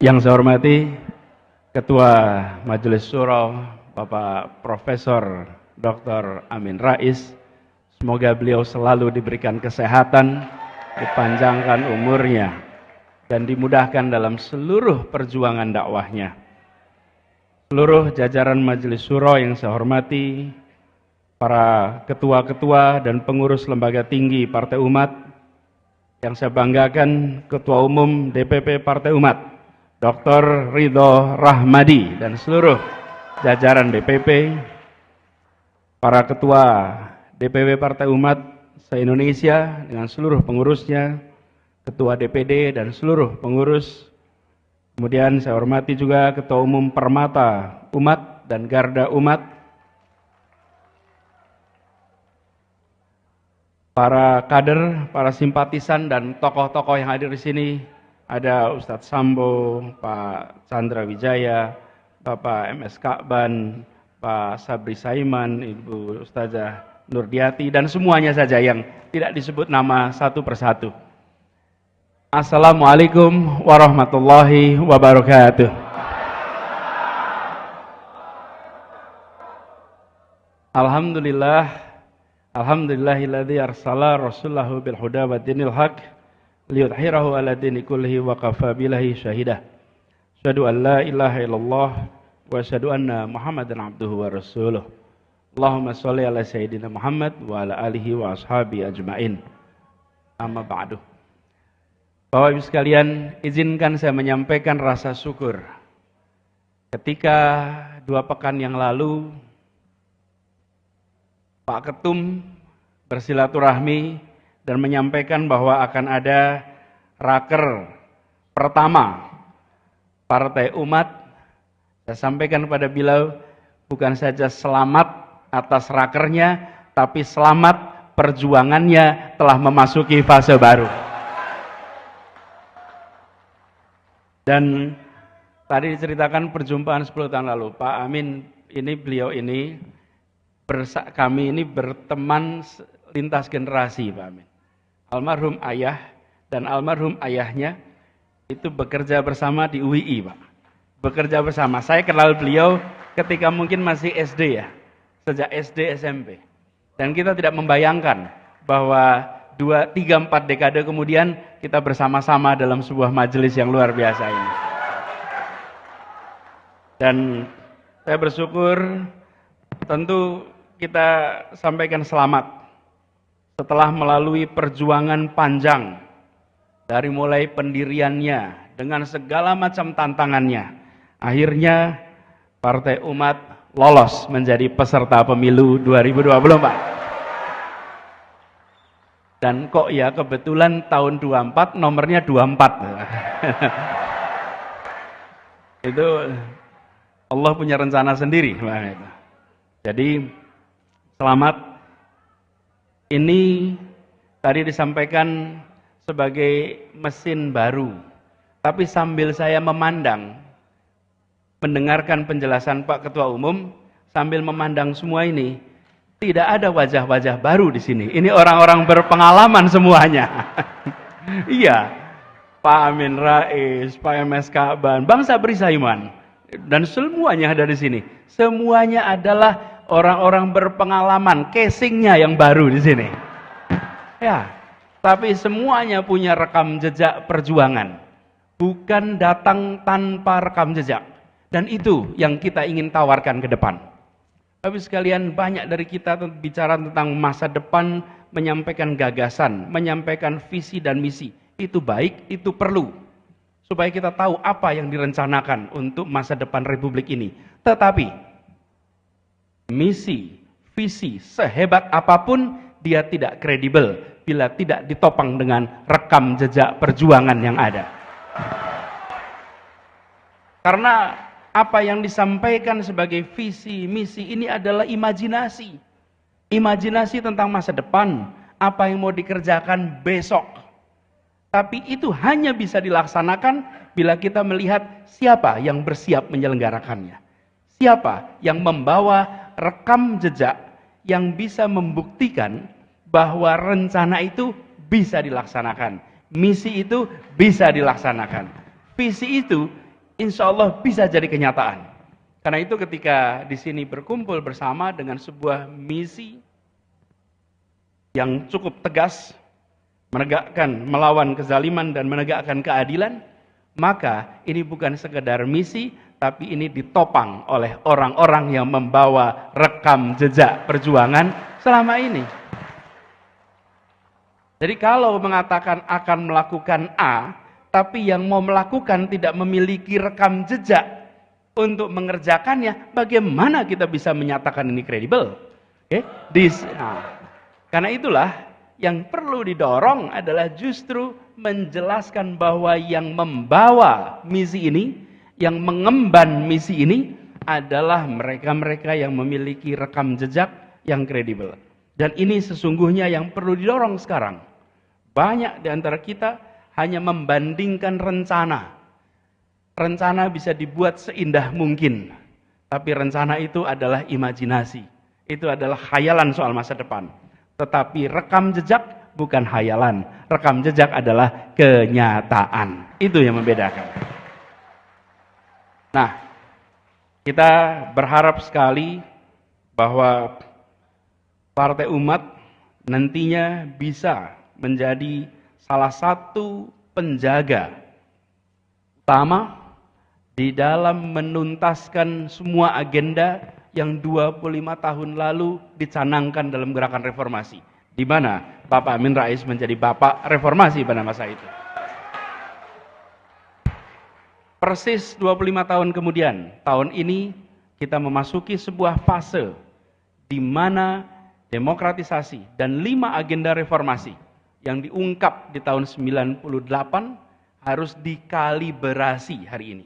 Yang saya hormati Ketua Majelis Syuro Bapak Profesor Dr. Amin Rais, semoga beliau selalu diberikan kesehatan, dipanjangkan umurnya, dan dimudahkan dalam seluruh perjuangan dakwahnya. Seluruh jajaran Majelis Syuro yang saya hormati, para ketua-ketua dan pengurus lembaga tinggi Partai Umat, yang saya banggakan Ketua Umum DPP Partai Umat, Dr. Ridho Rahmadi dan seluruh jajaran DPP, para ketua DPP Partai Umat se-Indonesia dengan seluruh pengurusnya, ketua DPD dan seluruh pengurus. Kemudian saya hormati juga Ketua Umum Permata Umat dan Garda Umat, para kader, para simpatisan dan tokoh-tokoh yang hadir di sini. Ada Ustadz Sambo, Pak Chandra Wijaya, Bapak MS Ka'ban, Pak Sabri Saiman, Ibu Ustazah Nurdiati, dan semuanya saja yang tidak disebut nama satu persatu. Assalamualaikum warahmatullahi wabarakatuh. Alhamdulillahilladzi arsala rasulahu bil huda wa dinil haq liyudhhirahu ala dini kullihi wa kafa billahi syahidah. Asyhadu an la ilaha illallah wa asyhadu anna Muhammadan abduhu wa rasuluh. Allahumma sholli ala sayyidina Muhammad wa ala alihi wa ashabi ajmain. Amma ba'du. Bapak Ibu sekalian, izinkan saya menyampaikan rasa syukur. Ketika 2 pekan yang lalu Pak Ketum bersilaturahmi dan menyampaikan bahwa akan ada raker pertama Partai Umat, saya sampaikan kepada beliau, bukan saja selamat atas rakernya, tapi selamat perjuangannya telah memasuki fase baru. Dan tadi diceritakan perjumpaan 10 tahun lalu, Pak Amin beliau ini kami ini berteman lintas generasi, Pak Amin. Almarhum ayah dan almarhum ayahnya itu bekerja bersama di UII, Pak. Bekerja bersama. Saya kenal beliau ketika mungkin masih SD ya, sejak SD SMP. Dan kita tidak membayangkan bahwa 2, 3, 4 dekade kemudian kita bersama-sama dalam sebuah majelis yang luar biasa ini. Dan saya bersyukur, tentu kita sampaikan selamat setelah melalui perjuangan panjang dari mulai pendiriannya dengan segala macam tantangannya. Akhirnya Partai Umat lolos menjadi peserta pemilu 2024. Dan kok ya kebetulan tahun 24 nomornya 24. Itu Allah punya rencana sendiri. Jadi selamat. Ini tadi disampaikan sebagai mesin baru. Tapi sambil saya memandang, mendengarkan penjelasan Pak Ketua Umum, sambil memandang semua ini, tidak ada wajah-wajah baru di sini. Ini orang-orang berpengalaman semuanya. Iya, Pak Amin Rais, Pak MS Ka'ban, Bang Sabri Saiman, dan semuanya ada di sini. Semuanya adalah orang-orang berpengalaman, casingnya yang baru di sini. Ya, tapi semuanya punya rekam jejak perjuangan. Bukan datang tanpa rekam jejak. Dan itu yang kita ingin tawarkan ke depan. Tapi sekalian, banyak dari kita bicara tentang masa depan, menyampaikan gagasan, menyampaikan visi dan misi. Itu baik, itu perlu. Supaya kita tahu apa yang direncanakan untuk masa depan Republik ini. Tetapi misi, visi sehebat apapun dia tidak kredibel bila tidak ditopang dengan rekam jejak perjuangan yang ada. Karena apa yang disampaikan sebagai visi, misi ini adalah imajinasi. Imajinasi tentang masa depan, apa yang mau dikerjakan besok. Tapi itu hanya bisa dilaksanakan bila kita melihat siapa yang bersiap menyelenggarakannya. Siapa yang membawa rekam jejak yang bisa membuktikan bahwa rencana itu bisa dilaksanakan. Misi itu bisa dilaksanakan. Visi itu insya Allah bisa jadi kenyataan. Karena itu ketika di sini berkumpul bersama dengan sebuah misi yang cukup tegas, melawan kezaliman dan menegakkan keadilan, maka ini bukan sekedar misi, tapi ini ditopang oleh orang-orang yang membawa rekam jejak perjuangan selama ini. Jadi kalau mengatakan akan melakukan A, tapi yang mau melakukan tidak memiliki rekam jejak untuk mengerjakannya, bagaimana kita bisa menyatakan ini kredibel? Oke? Karena itulah yang perlu didorong adalah justru menjelaskan bahwa yang membawa misi ini, yang mengemban misi ini adalah mereka-mereka yang memiliki rekam jejak yang kredibel. Dan ini sesungguhnya yang perlu didorong sekarang. Banyak di antara kita hanya membandingkan rencana. Rencana bisa dibuat seindah mungkin, tapi rencana itu adalah imajinasi. Itu adalah khayalan soal masa depan. Tetapi rekam jejak bukan khayalan. Rekam jejak adalah kenyataan. Itu yang membedakan. Nah, kita berharap sekali bahwa Partai Umat nantinya bisa menjadi salah satu penjaga utama di dalam menuntaskan semua agenda yang 25 tahun lalu dicanangkan dalam gerakan reformasi, di mana Bapak Amin Rais menjadi bapak reformasi pada masa itu. Persis 25 tahun kemudian, tahun ini kita memasuki sebuah fase di mana demokratisasi dan 5 agenda reformasi yang diungkap di tahun 98 harus dikalibrasi hari ini.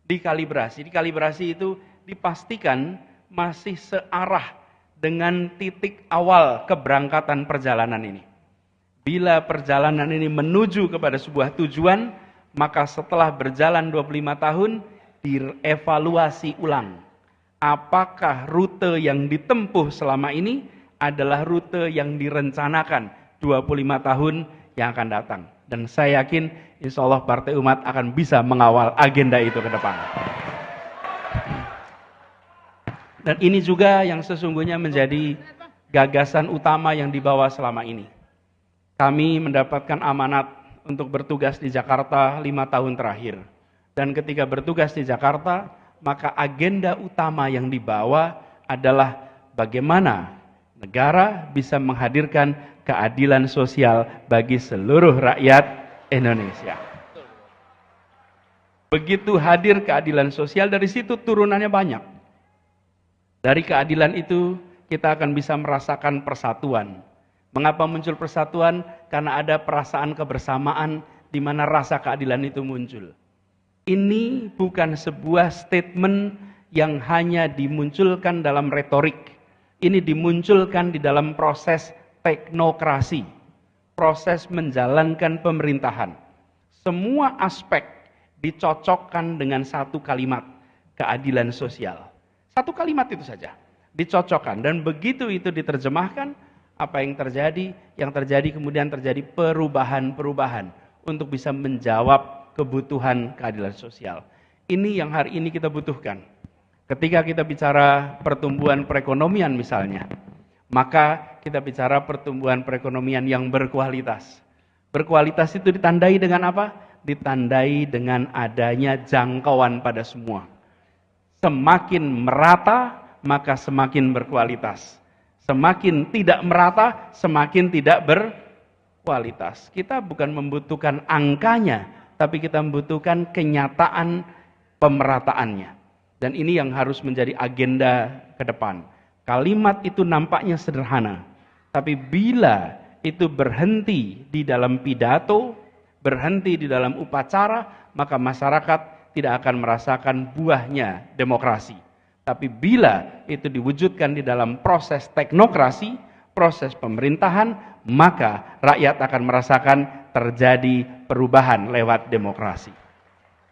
Dikalibrasi itu dipastikan masih searah dengan titik awal keberangkatan perjalanan ini. Bila perjalanan ini menuju kepada sebuah tujuan, maka setelah berjalan 25 tahun, dievaluasi ulang. Apakah rute yang ditempuh selama ini adalah rute yang direncanakan 25 tahun yang akan datang. Dan saya yakin insya Allah Partai Umat akan bisa mengawal agenda itu ke depan. Dan ini juga yang sesungguhnya menjadi gagasan utama yang dibawa selama ini. Kami mendapatkan amanat untuk bertugas di Jakarta 5 tahun terakhir. Dan ketika bertugas di Jakarta, maka agenda utama yang dibawa adalah bagaimana negara bisa menghadirkan keadilan sosial bagi seluruh rakyat Indonesia. Begitu hadir keadilan sosial, dari situ turunannya banyak. Dari keadilan itu kita akan bisa merasakan persatuan. Mengapa muncul persatuan? Karena ada perasaan kebersamaan di mana rasa keadilan itu muncul. Ini bukan sebuah statement yang hanya dimunculkan dalam retorik. Ini dimunculkan di dalam proses teknokrasi, proses menjalankan pemerintahan. Semua aspek dicocokkan dengan satu kalimat, keadilan sosial. Satu kalimat itu saja, dicocokkan. Dan begitu itu diterjemahkan, apa yang terjadi? Yang terjadi kemudian terjadi perubahan-perubahan untuk bisa menjawab kebutuhan keadilan sosial. Ini yang hari ini kita butuhkan. Ketika kita bicara pertumbuhan perekonomian misalnya, maka kita bicara pertumbuhan perekonomian yang berkualitas. Berkualitas itu ditandai dengan apa? Ditandai dengan adanya jangkauan pada semua. Semakin merata, maka semakin berkualitas. Semakin tidak merata, semakin tidak berkualitas. Kita bukan membutuhkan angkanya, tapi kita membutuhkan kenyataan pemerataannya. Dan ini yang harus menjadi agenda ke depan. Kalimat itu nampaknya sederhana, tapi bila itu berhenti di dalam pidato, berhenti di dalam upacara, maka masyarakat tidak akan merasakan buahnya demokrasi. Tapi bila itu diwujudkan di dalam proses teknokrasi, proses pemerintahan, maka rakyat akan merasakan terjadi perubahan lewat demokrasi.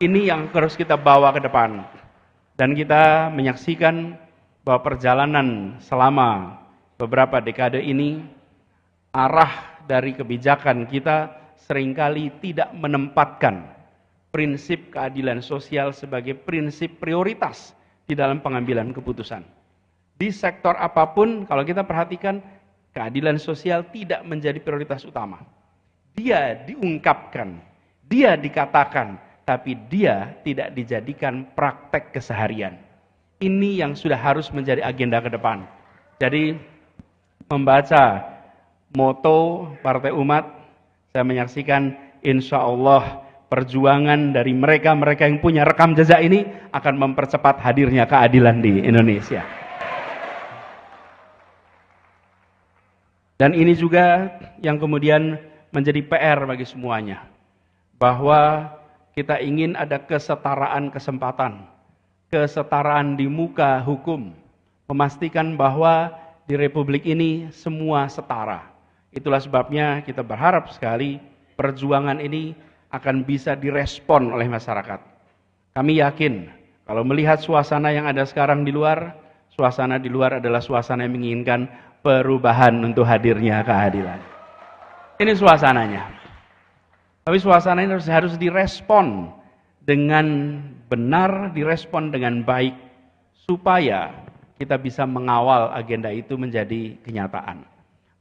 Ini yang harus kita bawa ke depan. Dan kita menyaksikan bahwa perjalanan selama beberapa dekade ini, arah dari kebijakan kita seringkali tidak menempatkan prinsip keadilan sosial sebagai prinsip prioritas di dalam pengambilan keputusan. Di sektor apapun, kalau kita perhatikan, keadilan sosial tidak menjadi prioritas utama. Dia diungkapkan, dia dikatakan, tapi dia tidak dijadikan praktek keseharian. Ini yang sudah harus menjadi agenda ke depan. Jadi, membaca moto Partai Umat, saya menyaksikan insya Allah perjuangan dari mereka-mereka yang punya rekam jejak ini akan mempercepat hadirnya keadilan di Indonesia. Dan ini juga yang kemudian menjadi PR bagi semuanya. Bahwa kita ingin ada kesetaraan kesempatan, kesetaraan di muka hukum, memastikan bahwa di Republik ini semua setara. Itulah sebabnya kita berharap sekali perjuangan ini akan bisa direspon oleh masyarakat. Kami yakin kalau melihat suasana yang ada sekarang di luar, suasana di luar adalah suasana yang menginginkan perubahan untuk hadirnya keadilan. Ini suasananya. Tapi suasana ini harus direspon dengan benar, direspon dengan baik, supaya kita bisa mengawal agenda itu menjadi kenyataan.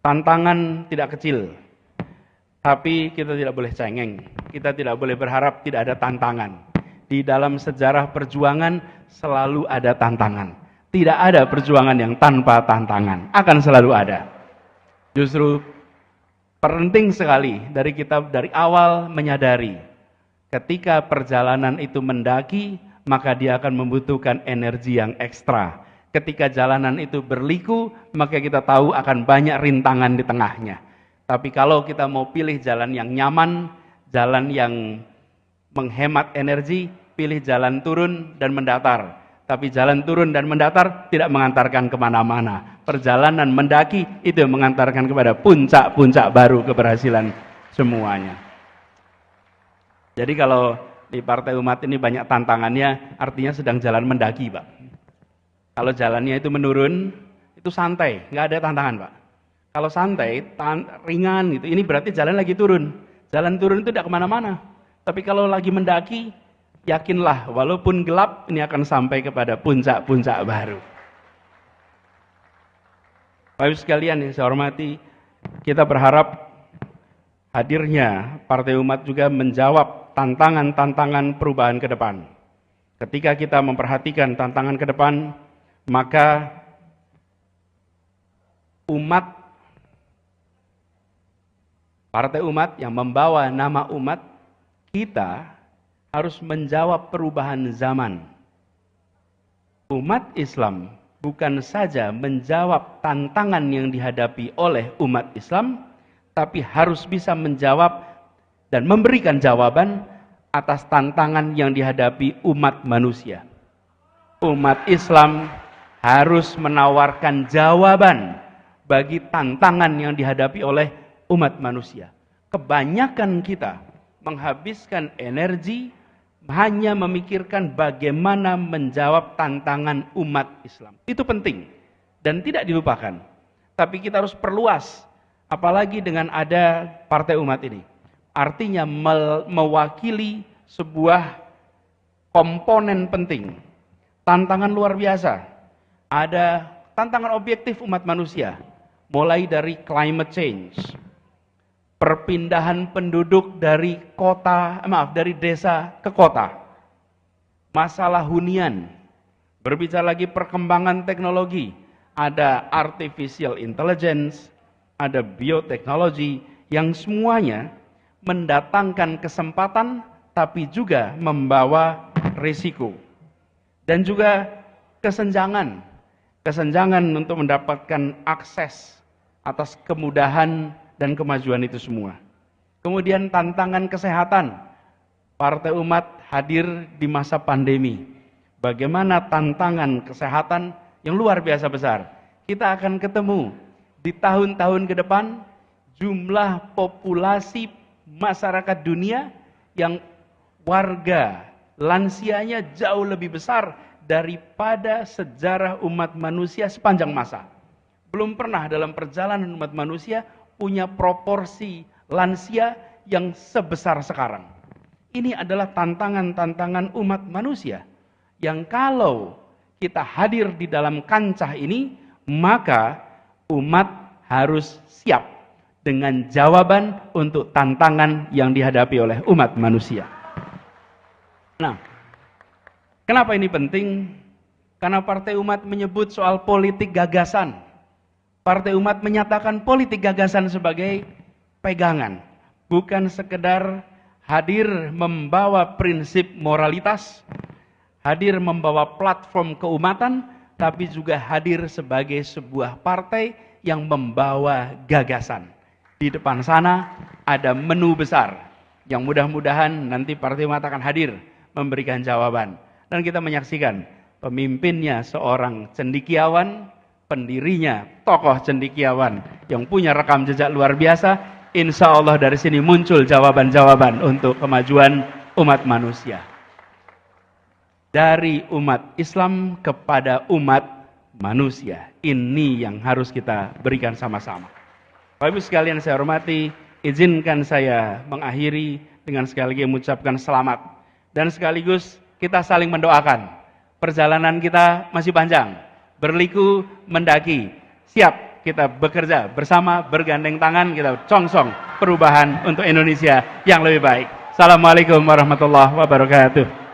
Tantangan tidak kecil, tapi kita tidak boleh cengeng. Kita tidak boleh berharap tidak ada tantangan. Di dalam sejarah perjuangan selalu ada tantangan. Tidak ada perjuangan yang tanpa tantangan. Akan selalu ada. Justru penting sekali dari kita dari awal menyadari ketika perjalanan itu mendaki, maka dia akan membutuhkan energi yang ekstra. Ketika jalanan itu berliku, maka kita tahu akan banyak rintangan di tengahnya. Tapi kalau kita mau pilih jalan yang nyaman, jalan yang menghemat energi, pilih jalan turun dan mendatar. Tapi jalan turun dan mendatar tidak mengantarkan kemana-mana. Perjalanan mendaki itu mengantarkan kepada puncak-puncak baru keberhasilan semuanya. Jadi kalau di Partai Umat ini banyak tantangannya, artinya sedang jalan mendaki, Pak. Kalau jalannya itu menurun, itu santai, nggak ada tantangan, Pak. Kalau santai, ringan gitu, ini berarti jalan lagi turun. Jalan turun itu tidak kemana-mana. Tapi kalau lagi mendaki, yakinlah, walaupun gelap, ini akan sampai kepada puncak-puncak baru. Bapak Ibu sekalian yang saya hormati, kita berharap hadirnya Partai Umat juga menjawab tantangan-tantangan perubahan ke depan. Ketika kita memperhatikan tantangan ke depan, maka umat, Partai Umat yang membawa nama umat, kita harus menjawab perubahan zaman. Umat Islam bukan saja menjawab tantangan yang dihadapi oleh umat Islam, tapi harus bisa menjawab dan memberikan jawaban atas tantangan yang dihadapi umat manusia. Umat Islam harus menawarkan jawaban bagi tantangan yang dihadapi oleh umat manusia. Kebanyakan kita menghabiskan energi hanya memikirkan bagaimana menjawab tantangan umat Islam. Itu penting dan tidak dilupakan. Tapi kita harus perluas, apalagi dengan ada Partai Umat ini. Artinya mewakili sebuah komponen penting. Tantangan luar biasa. Ada tantangan objektif umat manusia, mulai dari climate change, perpindahan penduduk dari desa ke kota, masalah hunian, berbicara lagi perkembangan teknologi, ada artificial intelligence, ada bioteknologi, yang semuanya mendatangkan kesempatan tapi juga membawa risiko. Dan juga kesenjangan untuk mendapatkan akses atas kemudahan dan kemajuan itu semua. Kemudian tantangan kesehatan. Partai Umat hadir di masa pandemi. Bagaimana tantangan kesehatan yang luar biasa besar. Kita akan ketemu di tahun-tahun ke depan jumlah populasi masyarakat dunia yang warga lansianya jauh lebih besar daripada sejarah umat manusia sepanjang masa. Belum pernah dalam perjalanan umat manusia punya proporsi lansia yang sebesar sekarang. Ini adalah tantangan-tantangan umat manusia yang kalau kita hadir di dalam kancah ini, maka umat harus siap dengan jawaban untuk tantangan yang dihadapi oleh umat manusia. Nah, kenapa ini penting? Karena Partai Umat menyebut soal politik gagasan. Partai Umat menyatakan politik gagasan sebagai pegangan, bukan sekedar hadir membawa prinsip moralitas, hadir membawa platform keumatan, tapi juga hadir sebagai sebuah partai yang membawa gagasan. Di depan sana ada menu besar yang mudah-mudahan nanti Partai Umat akan hadir memberikan jawaban. Dan kita menyaksikan pemimpinnya seorang cendekiawan, pendirinya tokoh cendekiawan yang punya rekam jejak luar biasa. Insya Allah dari sini muncul jawaban-jawaban untuk kemajuan umat manusia. Dari umat Islam kepada umat manusia. Ini yang harus kita berikan sama-sama. Bapak Ibu sekalian saya hormati, izinkan saya mengakhiri dengan sekali lagi mengucapkan selamat. Dan sekaligus kita saling mendoakan. Perjalanan kita masih panjang. Berliku mendaki. Siap kita bekerja bersama, bergandeng tangan, kita congsong perubahan untuk Indonesia yang lebih baik. Assalamualaikum warahmatullahi wabarakatuh.